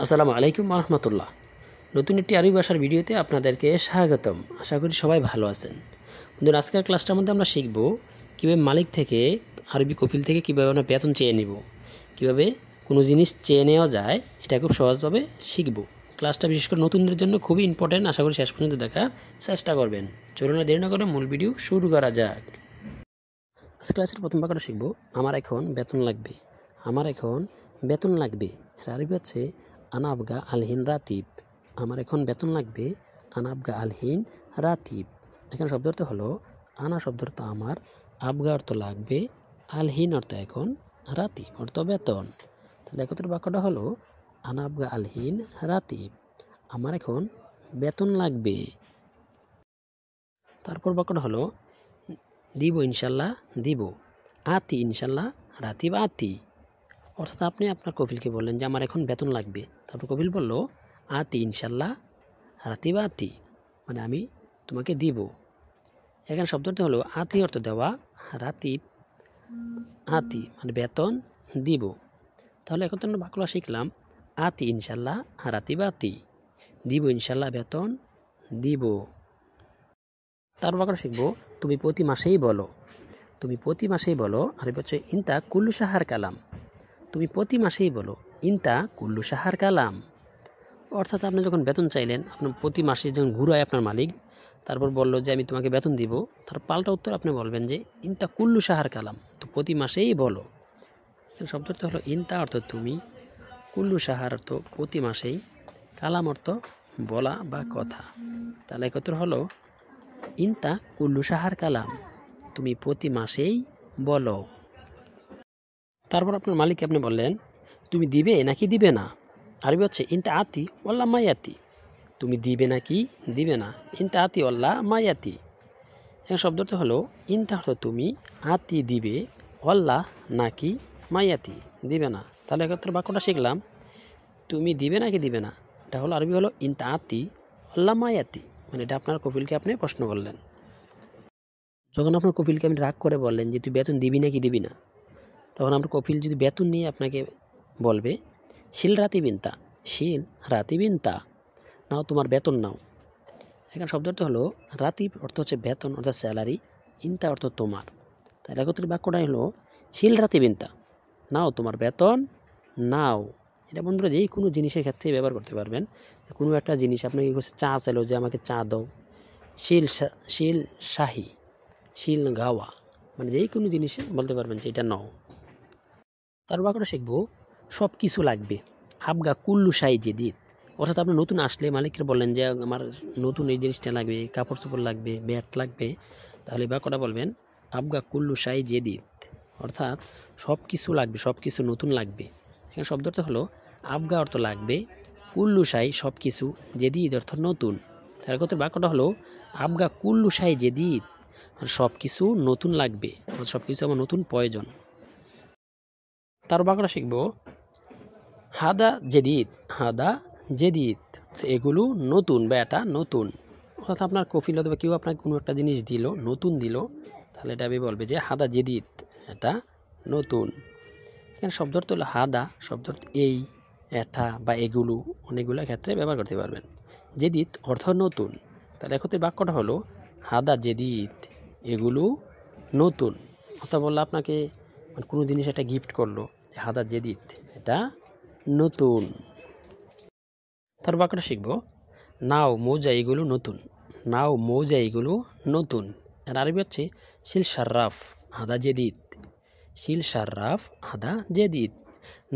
আসসালামু আলাইকুম রহমতুল্লাহ। নতুন একটি আরবি ভাষার ভিডিওতে আপনাদেরকে স্বাগতম। আশা করি সবাই ভালো আছেন। বন্ধুরা, আজকের ক্লাসটার মধ্যে আমরা শিখব কীভাবে মালিক থেকে আরবি কফিল থেকে কীভাবে আমরা বেতন চেয়ে নিব, কীভাবে কোনো জিনিস চেয়ে নেওয়া যায়, এটা খুব সহজভাবে শিখব। ক্লাসটা বিশেষ করে নতুনদের জন্য খুবই ইম্পর্টেন্ট। আশা করি শেষ পর্যন্ত দেখার চেষ্টা করবেন। চলুন দেরি না করে মূল ভিডিও শুরু করা যাক। আজকে ক্লাসের প্রথম ভাগটা শিখব আমার এখন বেতন লাগবে। আমার এখন বেতন লাগবে এর আরবি হচ্ছে আনা আবগা আলহিন রাতিব। আমার এখন বেতন লাগবে, আনা আবগা আলহিন রাতিব। এখানে শব্দ অর্থ হলো আনা শব্দ অর্থ আমার, আবগা অর্থ লাগবে, আলহিন অর্থ এখন, রাতিব অর্থ বেতন। তাহলে একত্র বাক্যটা হলো আনা আবগা আলহিন রাতিব, আমার এখন বেতন লাগবে। তারপর বাক্যটা হলো দিব ইনশাল্লাহ, দিব, আতি ইনশাল্লাহ রাতিব আতি। অর্থাৎ আপনি আপনার কফিলকে বললেন যে আমার এখন বেতন লাগবে, তারপর কফিল বলল আতি ইনশাল্লাহ রাতিব আতি, মানে আমি তোমাকে দিব। এখানে শব্দটি হলো আতি অর্থ দেওয়া, রাতিব আতি মানে বেতন দিব। তাহলে এখন তো আমরা বাক্যটা শিখলাম আতি ইনশাল্লাহ রাতিব আতি, দিব ইনশাল্লাহ বেতন দিব। তার বাক্যটা শিখবো তুমি প্রতি মাসেই বলো। তুমি প্রতি মাসেই বলো আরবি হচ্ছে ইনতা কুল্লু শাহার কালাম। তুমি প্রতি মাসেই বলো ইনতা কুল্লু শাহার কালাম। অর্থাৎ আপনি যখন বেতন চাইলেন, আপনার প্রতি মাসে যখন ঘুরায় আপনার মালিক, তারপর বলল যে আমি তোমাকে বেতন দিব, তার পাল্টা উত্তর আপনি বলবেন যে ইনতা কুল্লু শাহার কালাম, তো প্রতি মাসেই বলো। শব্দটা হলো ইনতা অর্থ তুমি, কুল্লু শাহার অর্থ প্রতি মাসেই, কালাম অর্থ বলা বা কথা। তাহলে একত্র হলো ইনতা কুল্লু শাহার কালাম, তুমি প্রতি মাসেই বলো। তারপর আপনার মালিককে আপনি বললেন তুমি দিবে নাকি দিবে না। আরবি হচ্ছে ইনতা আতি ওয়াল্লা মায়াতি, তুমি দিবে নাকি দিবে না, ইনতা আতি ওয়াল্লা মায়াতি। এই শব্দটা হলো ইনতা অর্থ তুমি, আতি দিবে, ওয়াল্লা নাকি, মায়াতি দিবে না। তাহলে একত্র বাক্যটা শিখলাম তুমি দিবে নাকি দিবে না, এটা হলো আরবি হলো ইনতা আতি ওয়াল্লা মায়াতি, মানে এটা আপনার কফিলকে আপনি প্রশ্ন করলেন। যখন আপনার কফিলকে আপনি রাগ করে বললেন যে তুই বেতন দিবি নাকি দিবি না, তখন আপনার কফিল যদি বেতন নিয়ে আপনাকে বলবে শিল রাতিবিনতা, শিল রাতিবিনতা, নাও তোমার বেতন নাও। এখানে শব্দটা হলো রাতিব অর্থ হচ্ছে বেতন অর্থাৎ স্যালারি, ইনতা অর্থ তোমার। তাই একত্রিত বাক্যটা হলো শিল রাতিবিনতা, নাও তোমার বেতন নাও। এটা বন্ধুরা যেই কোনো জিনিসের ক্ষেত্রে ব্যবহার করতে পারবেন। কোনো একটা জিনিস আপনাকে চা চাইলো যে আমাকে চা দাও, শিল শিল শাহি, শিল গাওয়া, মানে যেই কোনো জিনিসে বলতে পারবেন যে এটা নাও। তার বাক্যটা শিখবো সব কিছু লাগবে, আবগা কুল্লু শাহি জেদিদ। অর্থাৎ আপনি নতুন আসলে মালিককে বললেন যে আমার নতুন এই জিনিসটা লাগবে, কাপড় চোপড় লাগবে, ব্যাট লাগবে, তাহলে বাক্যটা বলবেন আবগা কুল্লু শাহি জেদিদ। অর্থাৎ সব কিছু লাগবে, সব কিছু নতুন লাগবে। এখানে শব্দটা হলো আবগা অর্থ লাগবে, কুল্লু শাহি সব কিছু, জেদিদ অর্থ নতুন। তার কথা বাক্যটা হলো আবগা কুল্লু শাহি জেদিদ, সব কিছু নতুন লাগবে, সব কিছু আমার নতুন প্রয়োজন। তার বাক্যটা শিখবো হাদা জেদিদ, হাদা জেদিদ, এগুলো নতুন বা এটা নতুন। অর্থাৎ আপনার কফিল অথবা কেউ আপনাকে কোনো একটা জিনিস দিল, নতুন দিল, তাহলে এটা বলবে যে হাদা জেদিদ, এটা নতুন। এখানে শব্দ অর্থ হলো হাদা, শব্দ অর্থ এই, এটা বা এগুলো, অনেকগুলো ক্ষেত্রে ব্যবহার করতে পারবেন। জেদিদ অর্থ নতুন। তাহলে একত্রে বাক্যটা হলো হাদা জেদিদ, এগুলো নতুন। অর্থাৎ বললো আপনাকে কোনো জিনিস একটা গিফট করলো, হাদা জেদিদ, এটা নতুন। তার বাক্যটা শিখবো নাও মৌজা এগুলো নতুন, নাও মৌজা এগুলো নতুন। আর আরবি হচ্ছে শিল শার্রাফ হাদা জেদিদ, শিল শার্রাফ হাদা জেদিদ,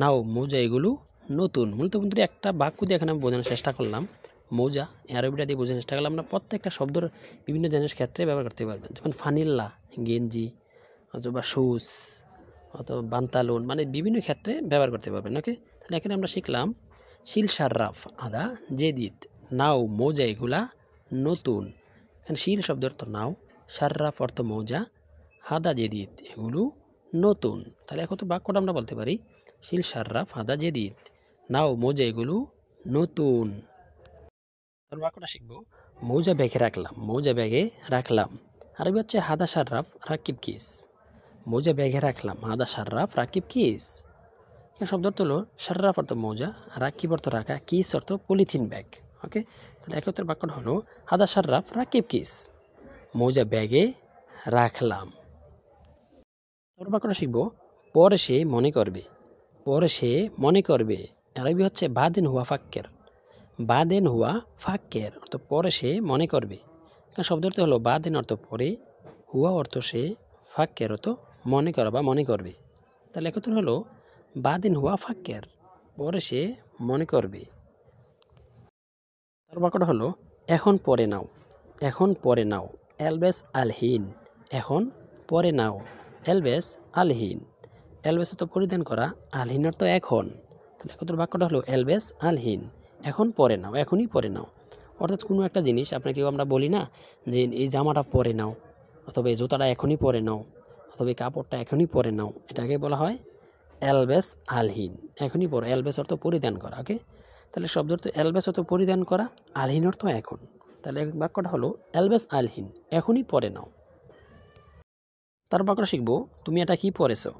নাও মৌজা এগুলো নতুন। মূলত বন্ধুরা একটা বাক্য দিয়ে এখানে আমি বোঝানোর চেষ্টা করলাম, মৌজা আরবিটা দিয়ে বোঝানোর চেষ্টা করলাম। আমরা প্রত্যেকটা শব্দর বিভিন্ন জিনিসের ক্ষেত্রে ব্যবহার করতে পারবেন, যেমন ফানিল্লা গেঞ্জি, অথবা শুজ, অথবা বান্তালুন, মানে বিভিন্ন ক্ষেত্রে ব্যবহার করতে পারবেন। ওকে, তাহলে এখানে আমরা শিখলাম শিল শার্রাফ আদা জেদিদ, নাও মৌজা এগুলা নতুন। এখানে শিল শব্দ অর্থ নাও, শার্রাফ অর্থ মৌজা, হাদা জেদিদ এগুলো নতুন। তাহলে এখন তো বাক্যটা আমরা বলতে পারি শিল শার্রাফ হাদা জেদিদ, নাও মৌজা এগুলো নতুন। তার বাক্যটা শিখবো মৌজা ব্যাগে রাখলাম, মৌজা ব্যাগে রাখলাম। আরবি হচ্ছে হাদা শার্রাফ রাকিব কিস, মৌজা ব্যাগে রাখলাম, হাদা শার্রাফ রাকিব কিস। এখানে শব্দ অর্থ হলো শার্রাফ অর্থ মৌজা, রাকিব অর্থ রাখা, কিস অর্থ পলিথিন ব্যাগ। ওকে, তাহলে এক উত্তর বাক্যটা হলো হাদা শার্রাফ রাকিব কিস, মৌজা ব্যাগে রাখলাম। তারপর বাক্যটা শিখবো পরে সে মনে করবে। পরে সে মনে করবে আরবি হচ্ছে বাদেন হুয়া ফাক্কের। বাদেন হুয়া ফাক্কের অর্থ পরে সে মনে করবে। এখানে শব্দ অর্থ হলো বাদেন অর্থ পরে, হুয়া অর্থ সে, ফাক্কের অর্থ মনে করা বা মনে করবে। তাহলে এক উত্তর হলো বাদেন হুয়া ফাক্কের, পরে সে মনে করবে। তার বাক্যটা হলো এখন পরে নাও। এখন পরে নাও এলবেস আলহিন। এখন পরে নাও এলবেস আলহিন। এলবেস তো পরিধান করা, আলহিন অর্থ এখন। তাহলে একত্র বাক্যটা হলো এলবেস আলহিন, এখন পরে নাও, এখনই পরে নাও। অর্থাৎ কোনো একটা জিনিস আপনাকেও আমরা বলি না যে এই জামাটা পরে নাও, অথবা এই জুতাটা এখনই পরে নাও, অথবা এই কাপড়টা এখনই পরে নাও, এটাকে বলা হয় এলবেস আলহিন, এখনই পরে। এলবেস অর্থ পরিধান করা। ওকে, তাহলে শব্দ অর্থ এলবেস অর্থ পরিধান করা, আলহিন অর্থ এখন। তাহলে বাক্যটা হলো এলবেস আলহিন, এখনই পরে নাও। তার বাক্যটা শিখবো তুমি এটা কি পরেছো।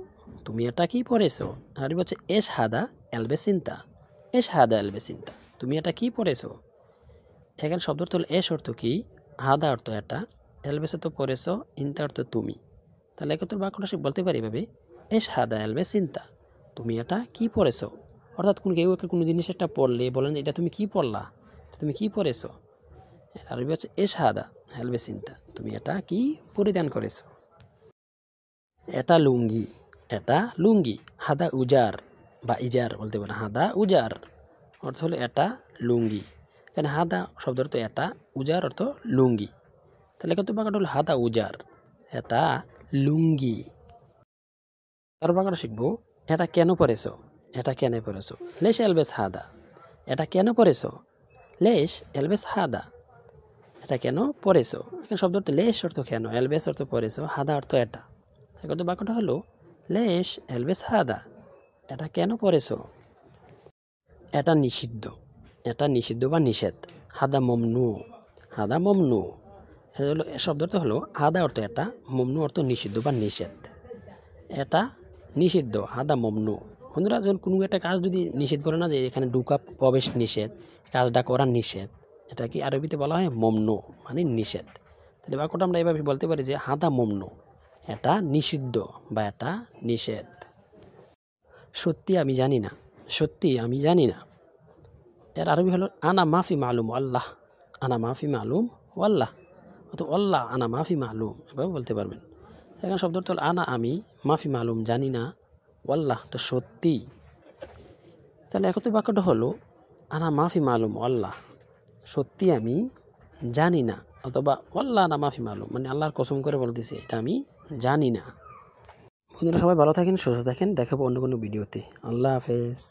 তুমি এটা কি পরেছো আরবি হচ্ছে এস হাদা এলবেসিন্তা। এস হাদা এলবেসিন্তা, তুমি এটা কি পরেছো। এখানে শব্দ অর্থ হলো এস অর্থ কি, হাদা অর্থ এটা, এলবেস অর্থ পরেছো, ইন্তা অর্থ তুমি। তাহলে একত্র বাক্যটা সে বলতে পারি এভাবে এস হাদা এলবেসিন্তা, তুমি এটা কি পরেছো। অর্থাৎ কেউ কোনো জিনিস একটা পড়লে বলেন এটা তুমি কি পড়লা, তুমি কি পরেছো। আরবি হচ্ছে এস হাদা এলবেসিন্তা, তুমি এটা কি পরিধান করেছো। এটা লুঙ্গি, এটা লুঙ্গি। হাদা উজার বা ইজার বলতে পারে, হাদা উজার অর্থ হলো এটা লুঙ্গি। এখানে হাদা শব্দ অর্থ এটা, উজার অর্থ লুঙ্গি। তাহলে কত বাক্যটা হলো হাদা উজার, এটা লুঙ্গি। তার বাক্যটা শিখবো এটা কেন পরেছো। এটা কেন পরেছো লেশ এলবেস হাদা। এটা কেন পরেছো লেশ এলবেস হাদা, এটা কেন পরেছো। এখানে শব্দ অর্থ লেশ অর্থ কেন, এলবেস অর্থ পরেছো, হাদা অর্থ এটা। কত বাক্যটা হলো লেশ এলবেস হাদা, এটা কেন পরেছো। এটা নিষিদ্ধ, এটা নিষিদ্ধ বা নিষেধ। হাদা মমনু, হাদা মমনু। শব্দটা হলো হাদা অর্থ এটা, মমনু অর্থ নিষিদ্ধ বা নিষেধ। এটা নিষিদ্ধ, হাদা মমনু। বন্ধুরা যখন কোনো একটা কাজ যদি নিষেধ বলে না যে এখানে ঢুকা প্রবেশ নিষেধ, কাজটা করা নিষেধ, এটা কি আরবিতে বলা হয় মমনু, মানে নিষেধ। তাহলে বাক্যটা আমরা এভাবে বলতে পারি যে হাদা মমনু, এটা নিষিদ্ধ বা এটা নিষেধ। সত্যি আমি জানি না, সত্যি আমি জানি না। এর আরবি হলো আনা মাফি মালুম আল্লাহ। আনা মাফি মালুম আল্লাহ, অথবা আল্লাহ আনা মাফি মালুম, এভাবে বলতে পারবেন। এখানে শব্দ হলো আনা আমি, মাফি মালুম জানি না, আল্লাহ তো সত্যি। তাহলে একত্র বাক্যটা হলো আনা মাফি মালুম আল্লাহ, সত্যি আমি জানি না, অথবা আল্লাহ আনা মাফি মালুম, মানে আল্লাহর কসম করে বলতেছে এটা আমি জানি না। বন্ধুরা সবাই ভালো থাকেন, সুস্থ থাকেন, দেখাবো অন্য কোনো ভিডিওতে। আল্লাহ হাফেজ।